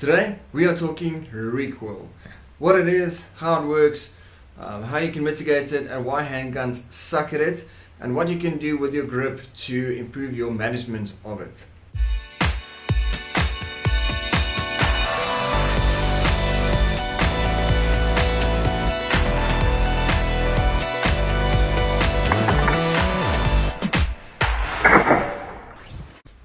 Today we are talking recoil, what it is, how it works, how you can mitigate it, and why handguns suck at it, and what you can do with your grip to improve your management of it.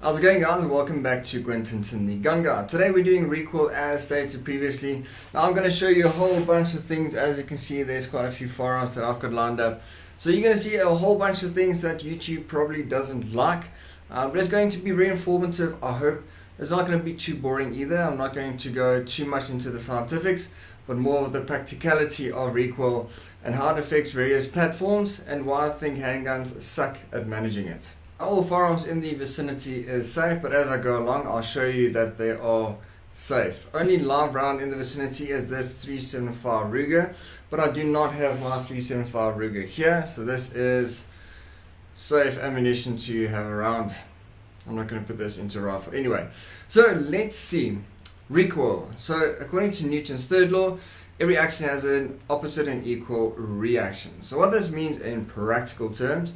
How's it going, guys? Welcome back to Quentin the Gun Guy. Today we're doing recoil as stated previously. Now I'm going to show you a whole bunch of things. As you can see, there's quite a few firearms that I've got lined up. So you're going to see a whole bunch of things that YouTube probably doesn't like. But it's going to be very informative, I hope. It's not going to be too boring either. I'm not going to go too much into the scientifics, but more of the practicality of recoil and how it affects various platforms and why I think handguns suck at managing it. All firearms in the vicinity is safe, but as I go along I'll show you that they are safe. Only live round in the vicinity is this 375 Ruger, but I do not have my 375 Ruger here, so this is safe ammunition to have around. I'm not going to put this into a rifle. Anyway, so let's see. Recoil. So according to Newton's third law, every action has an opposite and equal reaction. So what this means in practical terms,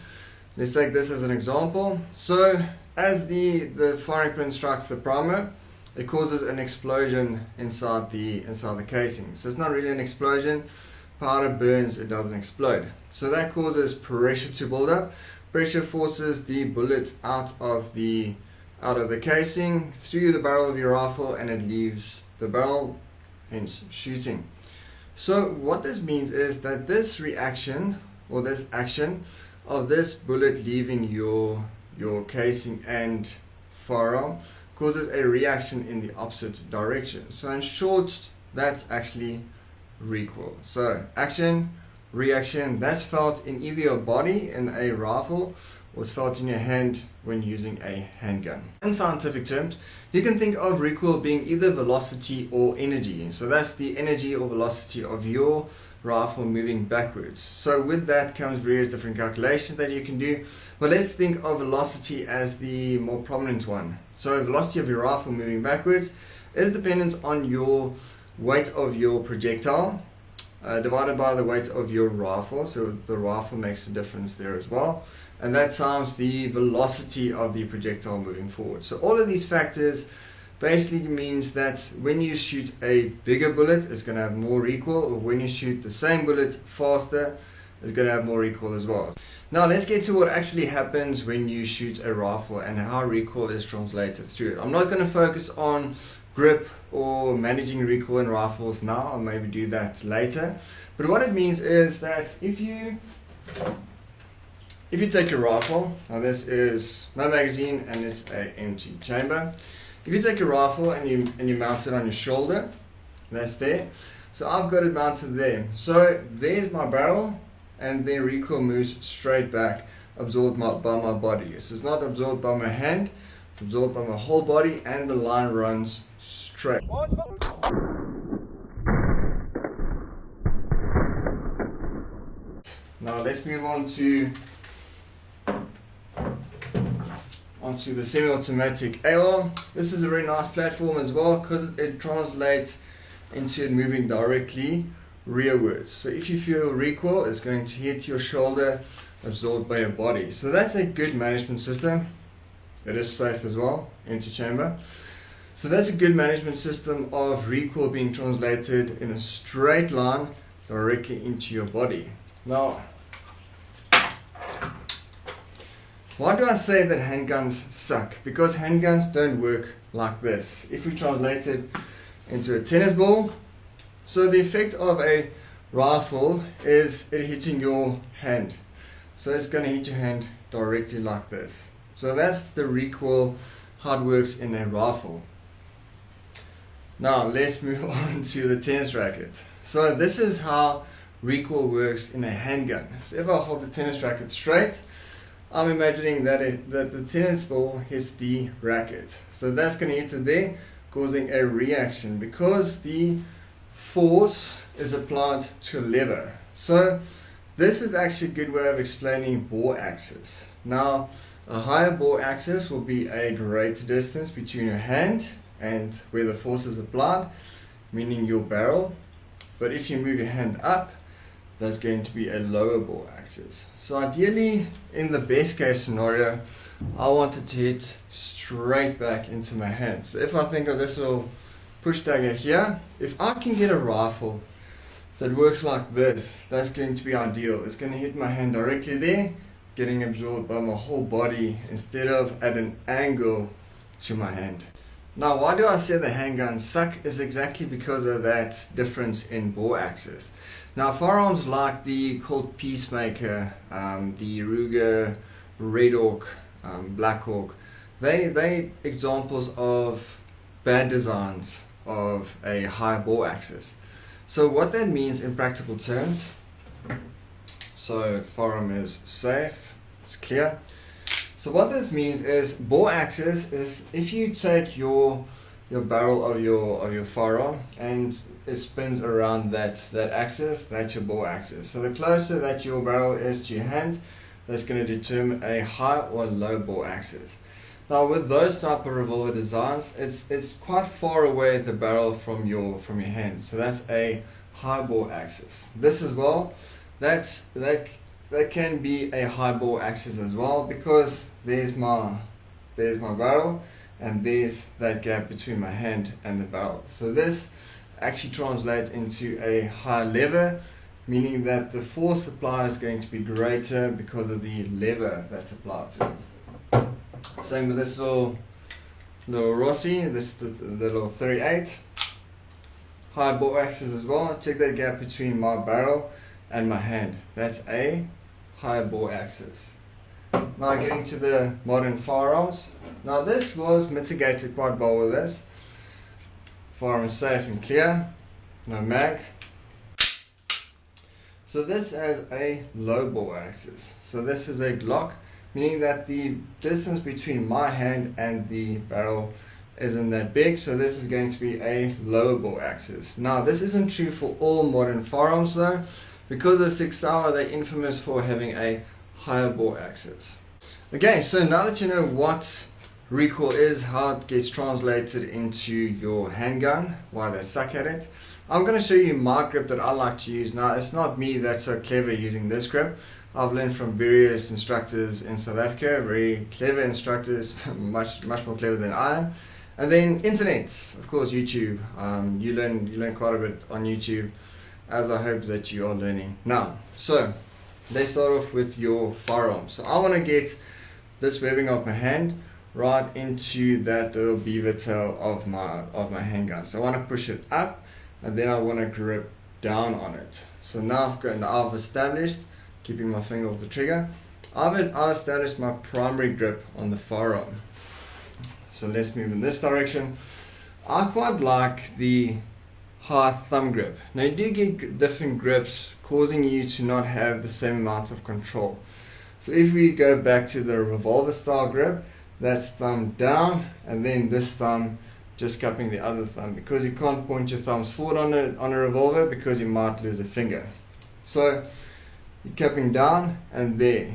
let's take this as an example. So as the firing pin strikes the primer, it causes an explosion inside the casing. So it's not really an explosion. Powder burns, it doesn't explode. So that causes pressure to build up. Pressure forces the bullet out of the casing through the barrel of your rifle, and it leaves the barrel, hence shooting. So what this means is that this reaction, or this action of this bullet leaving your casing and firearm, causes a reaction in the opposite direction. So in short, that's actually recoil. So action, reaction, that's felt in either your body in a rifle or it's felt in your hand when using a handgun. In scientific terms, you can think of recoil being either velocity or energy. So that's the energy or velocity of your rifle moving backwards. So with that comes various different calculations that you can do, but let's think of velocity as the more prominent one. So velocity of your rifle moving backwards is dependent on your weight of your projectile divided by the weight of your rifle. So the rifle makes a difference there as well, and that times the velocity of the projectile moving forward. So all of these factors basically means that when you shoot a bigger bullet, it's going to have more recoil, or when you shoot the same bullet faster, it's going to have more recoil as well. Now let's get to what actually happens when you shoot a rifle and how recoil is translated through it. I'm not going to focus on grip or managing recoil in rifles now. I'll maybe do that later. But what it means is that if you take a rifle, now this is no magazine and it's an empty chamber. If you take a rifle and you mount it on your shoulder, that's there. So I've got it mounted there. So there's my barrel, and the recoil moves straight back, absorbed by my body. So it's not absorbed by my hand, it's absorbed by my whole body, and the line runs straight. Now let's move on to onto the semi-automatic AR. This is a very nice platform as well because it translates into it moving directly rearwards. So if you feel recoil, it's going to hit your shoulder, absorbed by your body. So that's a good management system. It is safe as well, into chamber. So that's a good management system of recoil being translated in a straight line directly into your body. Now, why do I say that handguns suck? Because handguns don't work like this. If we translate it into a tennis ball, so the effect of a rifle is it hitting your hand. So it's going to hit your hand directly like this. So that's the recoil, how it works in a rifle. Now let's move on to the tennis racket. So this is how recoil works in a handgun. So if I hold the tennis racket straight, I'm imagining that the tennis ball hits the racket. So that's going to hit it there, causing a reaction because the force is applied to a lever. So this is actually a good way of explaining bore axis. Now a higher bore axis will be a greater distance between your hand and where the force is applied, meaning your barrel. But if you move your hand up, that's going to be a lower bore axis. So ideally, in the best case scenario, I want it to hit straight back into my hand. So if I think of this little push dagger here, if I can get a rifle that works like this, that's going to be ideal. It's going to hit my hand directly there, getting absorbed by my whole body instead of at an angle to my hand. Now, why do I say the handgun suck is exactly because of that difference in bore axis. Now, firearms like the Colt Peacemaker, the Ruger Red Hawk, Black Hawk, they examples of bad designs of a high bore axis. So what that means in practical terms, so firearm is safe, it's clear. So what this means is bore axis is if you take your barrel of your firearm and it spins around that axis, that's your bore axis. So the closer that your barrel is to your hand, that's going to determine a high or low bore axis. Now with those type of revolver designs, it's quite far away at the barrel from your hand. So that's a high bore axis. This as well, that can be a high bore axis as well, because there's my barrel and there's that gap between my hand and the barrel. So this actually translates into a high lever, meaning that the force applied is going to be greater because of the lever that's applied to it. Same with this little Rossi, this the little 38. High bore axis as well. Check that gap between my barrel and my hand. That's a high bore axis. Now getting to the modern firearms. Now this was mitigated quite well with this. Firearm is safe and clear, no mag. So this has a low bore axis. So this is a Glock, meaning that the distance between my hand and the barrel isn't that big, so this is going to be a lower bore axis. Now this isn't true for all modern firearms though, because of 6 Sauer they're infamous for having a higher bore axis. Okay, so now that you know what recoil is, how it gets translated into your handgun, why they suck at it, I'm going to show you my grip that I like to use. Now it's not me that's so clever using this grip. I've learned from various instructors in South Africa, very clever instructors, much more clever than I am. And then internet, of course YouTube. You learn quite a bit on YouTube, as I hope that you are learning now. So let's start off with your firearm. So I want to get this webbing of my hand right into that little beaver tail of my handgun. So I want to push it up, and then I want to grip down on it. So now I've established, keeping my finger off the trigger, I've established my primary grip on the firearm. So let's move in this direction. I quite like the high thumb grip. Now you do get different grips causing you to not have the same amount of control. So if we go back to the revolver style grip, that's thumb down and then this thumb just cupping the other thumb, because you can't point your thumbs forward on a revolver because you might lose a finger. So you're cupping down and there.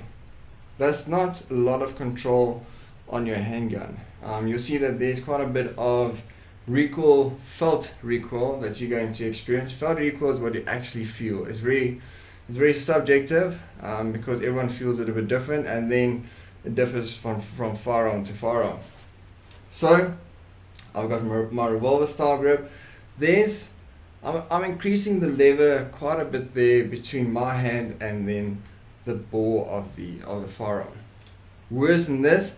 That's not a lot of control on your handgun. You'll see that there's quite a bit of recoil, felt recoil that you're going to experience. Felt recoil is what you actually feel. It's very subjective because everyone feels it a bit different, and then it differs from firearm to firearm. So I've got my revolver style grip. I'm increasing the lever quite a bit there between my hand and then the bore of the firearm. Worse than this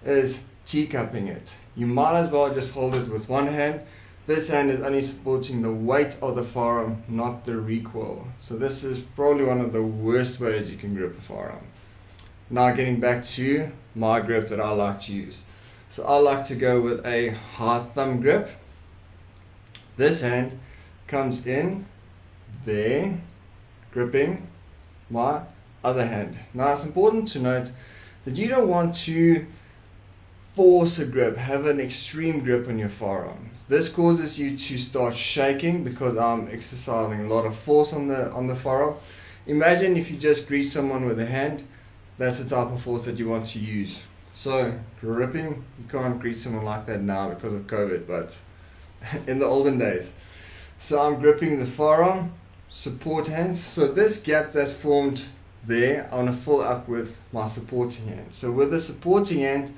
is T-cupping it. You might as well just hold it with one hand. This hand is only supporting the weight of the firearm, not the recoil. So this is probably one of the worst ways you can grip a firearm. Now getting back to my grip that I like to use. So I like to go with a high thumb grip. This hand comes in there, gripping my other hand. Now it's important to note that you don't want to force a grip, have an extreme grip on your firearm. This causes you to start shaking because I'm exercising a lot of force on the firearm. Imagine if you just grease someone with a hand, that's the type of force that you want to use. So gripping, you can't greet someone like that now because of COVID, but in the olden days. So I'm gripping the firearm, support hands. So this gap that's formed there, I want to fill up with my supporting hand. So with the supporting hand,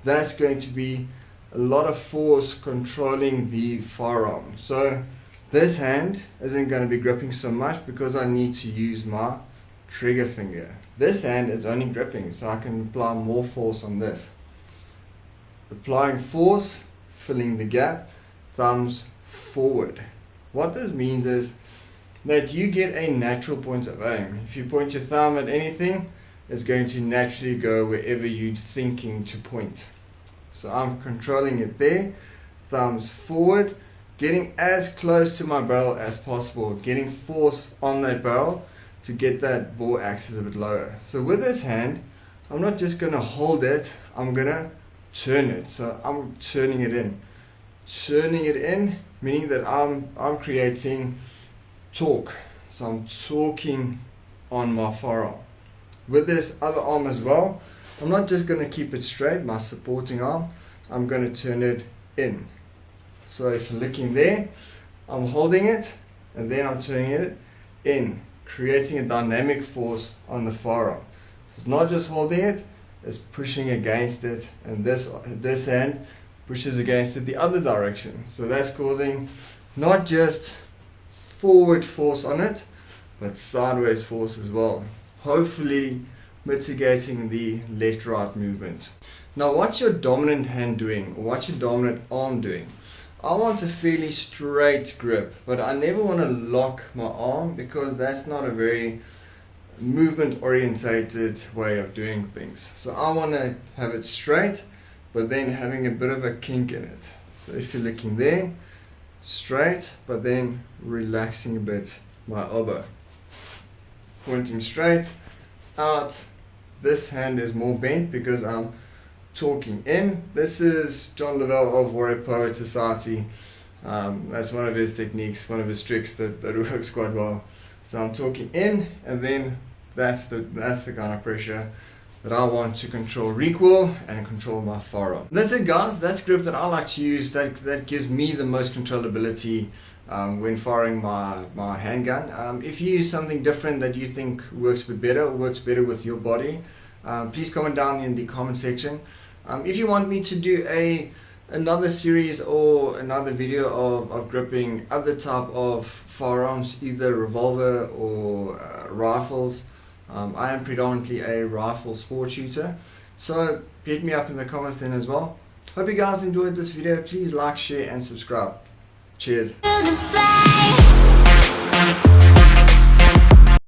that's going to be a lot of force controlling the firearm. So this hand isn't going to be gripping so much because I need to use my trigger finger. This hand is only gripping, so I can apply more force on this. Applying force, filling the gap, thumbs forward. What this means is that you get a natural point of aim. If you point your thumb at anything, it's going to naturally go wherever you're thinking to point. So I'm controlling it there, thumbs forward, getting as close to my barrel as possible, getting force on that barrel to get that bore axis a bit lower. So with this hand, I'm not just going to hold it, I'm going to turn it. So I'm turning it in. Turning it in, meaning that I'm creating torque. So I'm torquing on my firearm. With this other arm as well, I'm not just going to keep it straight, my supporting arm, I'm going to turn it in. So if you're looking there, I'm holding it and then I'm turning it in, creating a dynamic force on the firearm. So it's not just holding it, it's pushing against it, and this hand pushes against it the other direction. So that's causing not just forward force on it, but sideways force as well. Hopefully mitigating the left-right movement. Now what's your dominant hand doing, or what's your dominant arm doing? I want a fairly straight grip, but I never want to lock my arm because that's not a very movement orientated way of doing things. So I want to have it straight, but then having a bit of a kink in it. So if you're looking there, straight, but then relaxing a bit my elbow. Pointing straight, out. This hand is more bent because I'm talking in. This is John Lavelle of Warrior Poet Society. That's one of his techniques, one of his tricks that works quite well. So I'm talking in, and then that's the kind of pressure that I want to control recoil and control my firearm. That's it, guys. That's the grip that I like to use. That gives me the most controllability when firing my handgun. If you use something different that you think works a bit better or works better with your body, please comment down in the comment section. If you want me to do another series or another video of gripping other type of firearms, either revolver or rifles, I am predominantly a rifle sport shooter, so hit me up in the comments then as well. Hope you guys enjoyed this video. Please like, share and subscribe. Cheers.